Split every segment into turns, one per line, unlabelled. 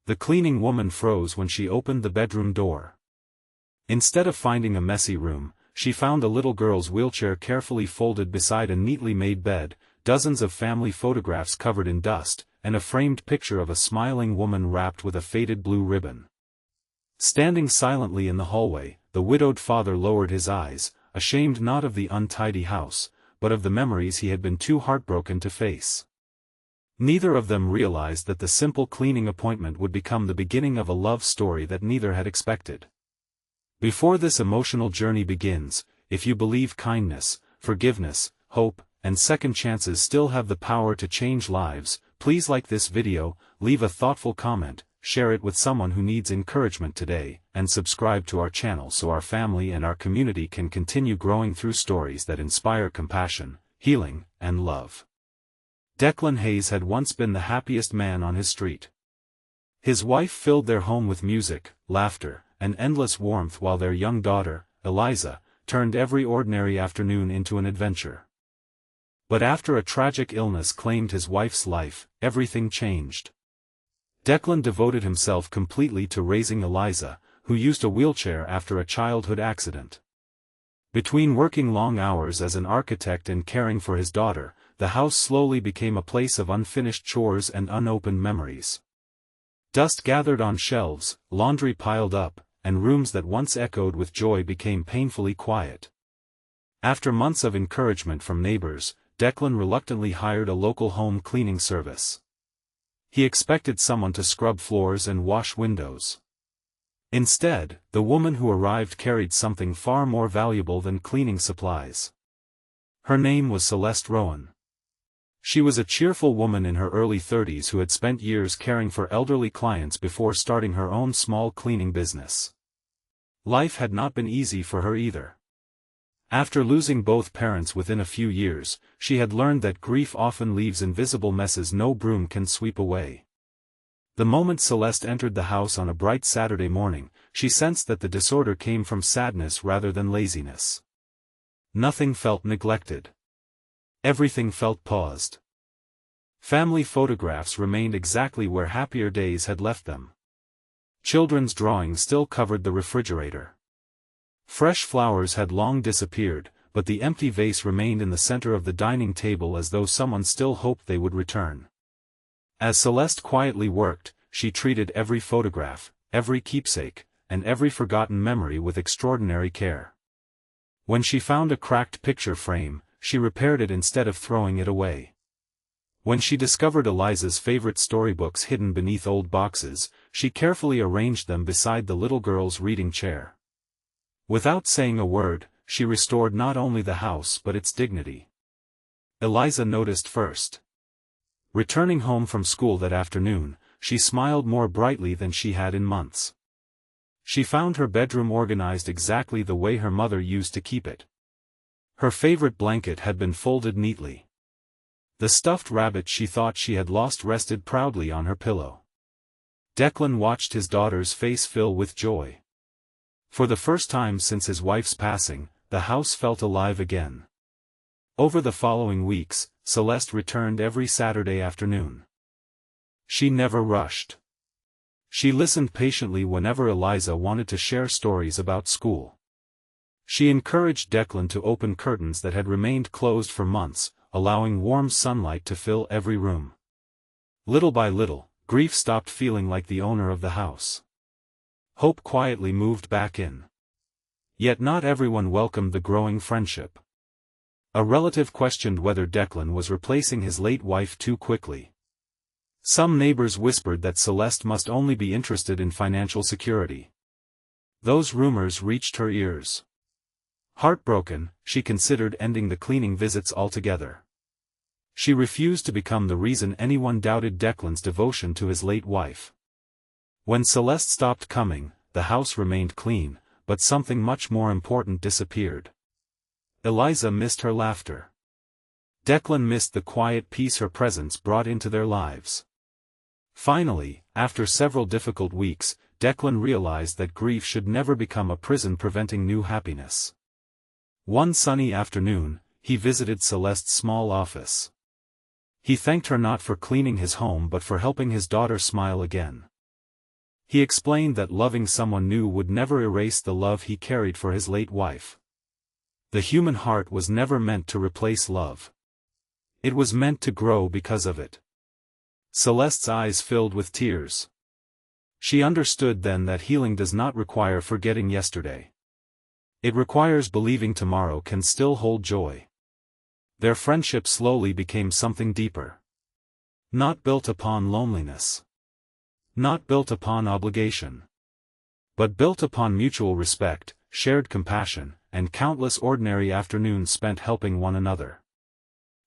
The cleaning woman froze when she opened the bedroom door. Instead of finding a messy room, she found a little girl's wheelchair carefully folded beside a neatly made bed, dozens of family photographs covered in dust, and a framed picture of a smiling woman wrapped with a faded blue ribbon. Standing silently in the hallway, the widowed father lowered his eyes, ashamed not of the untidy house, but of the memories he had been too heartbroken to face. Neither of them realized that the simple cleaning appointment would become the beginning of a love story that neither had expected. Before this emotional journey begins, if you believe kindness, forgiveness, hope, and second chances still have the power to change lives, please like this video, leave a thoughtful comment, share it with someone who needs encouragement today, and subscribe to our channel so our family and our community can continue growing through stories that inspire compassion, healing, and love. Declan Hayes had once been the happiest man on his street. His wife filled their home with music, laughter, and endless warmth while their young daughter, Eliza, turned every ordinary afternoon into an adventure. But after a tragic illness claimed his wife's life, everything changed. Declan devoted himself completely to raising Eliza, who used a wheelchair after a childhood accident. Between working long hours as an architect and caring for his daughter, the house slowly became a place of unfinished chores and unopened memories. Dust gathered on shelves, laundry piled up, and rooms that once echoed with joy became painfully quiet. After months of encouragement from neighbors, Declan reluctantly hired a local home cleaning service. He expected someone to scrub floors and wash windows. Instead, the woman who arrived carried something far more valuable than cleaning supplies. Her name was Celeste Rowan. She was a cheerful woman in her early 30s who had spent years caring for elderly clients before starting her own small cleaning business. Life had not been easy for her either. After losing both parents within a few years, she had learned that grief often leaves invisible messes no broom can sweep away. The moment Celeste entered the house on a bright Saturday morning, she sensed that the disorder came from sadness rather than laziness. Nothing felt neglected. Everything felt paused. Family photographs remained exactly where happier days had left them. Children's drawings still covered the refrigerator. Fresh flowers had long disappeared, but the empty vase remained in the center of the dining table as though someone still hoped they would return. As Celeste quietly worked, she treated every photograph, every keepsake, and every forgotten memory with extraordinary care. When she found a cracked picture frame, she repaired it instead of throwing it away. When she discovered Eliza's favorite storybooks hidden beneath old boxes, she carefully arranged them beside the little girl's reading chair. Without saying a word, she restored not only the house but its dignity. Eliza noticed first. Returning home from school that afternoon, she smiled more brightly than she had in months. She found her bedroom organized exactly the way her mother used to keep it. Her favorite blanket had been folded neatly. The stuffed rabbit she thought she had lost rested proudly on her pillow. Declan watched his daughter's face fill with joy. For the first time since his wife's passing, the house felt alive again. Over the following weeks, Celeste returned every Saturday afternoon. She never rushed. She listened patiently whenever Eliza wanted to share stories about school. She encouraged Declan to open curtains that had remained closed for months, allowing warm sunlight to fill every room. Little by little, grief stopped feeling like the owner of the house. Hope quietly moved back in. Yet not everyone welcomed the growing friendship. A relative questioned whether Declan was replacing his late wife too quickly. Some neighbors whispered that Celeste must only be interested in financial security. Those rumors reached her ears. Heartbroken, she considered ending the cleaning visits altogether. She refused to become the reason anyone doubted Declan's devotion to his late wife. When Celeste stopped coming, the house remained clean, but something much more important disappeared. Eliza missed her laughter. Declan missed the quiet peace her presence brought into their lives. Finally, after several difficult weeks, Declan realized that grief should never become a prison preventing new happiness. One sunny afternoon, he visited Celeste's small office. He thanked her not for cleaning his home but for helping his daughter smile again. He explained that loving someone new would never erase the love he carried for his late wife. The human heart was never meant to replace love. It was meant to grow because of it. Celeste's eyes filled with tears. She understood then that healing does not require forgetting yesterday. It requires believing tomorrow can still hold joy. Their friendship slowly became something deeper. Not built upon loneliness. Not built upon obligation. But built upon mutual respect, shared compassion, and countless ordinary afternoons spent helping one another.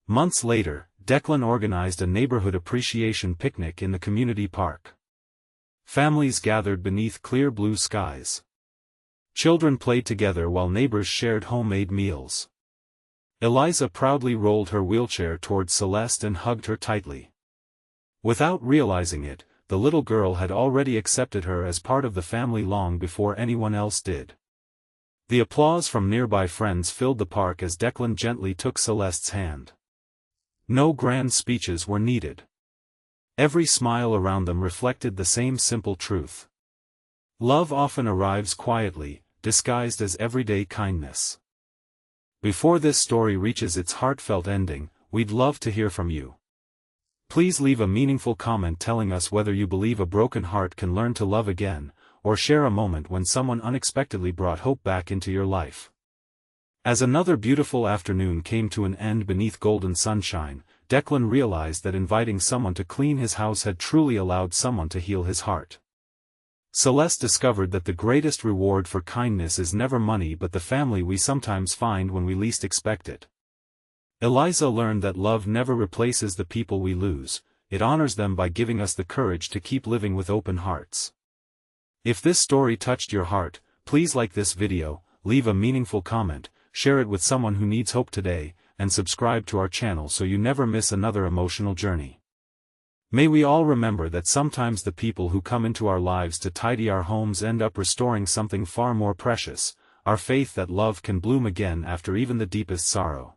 Months later, Declan organized a neighborhood appreciation picnic in the community park. Families gathered beneath clear blue skies. Children played together while neighbors shared homemade meals. Eliza proudly rolled her wheelchair towards Celeste and hugged her tightly. Without realizing it, the little girl had already accepted her as part of the family long before anyone else did. The applause from nearby friends filled the park as Declan gently took Celeste's hand. No grand speeches were needed. Every smile around them reflected the same simple truth. Love often arrives quietly, disguised as everyday kindness. Before this story reaches its heartfelt ending, we'd love to hear from you. Please leave a meaningful comment telling us whether you believe a broken heart can learn to love again, or share a moment when someone unexpectedly brought hope back into your life. As another beautiful afternoon came to an end beneath golden sunshine, Declan realized that inviting someone to clean his house had truly allowed someone to heal his heart. Celeste discovered that the greatest reward for kindness is never money but the family we sometimes find when we least expect it. Eliza learned that love never replaces the people we lose, it honors them by giving us the courage to keep living with open hearts. If this story touched your heart, please like this video, leave a meaningful comment, share it with someone who needs hope today, and subscribe to our channel so you never miss another emotional journey. May we all remember that sometimes the people who come into our lives to tidy our homes end up restoring something far more precious, our faith that love can bloom again after even the deepest sorrow.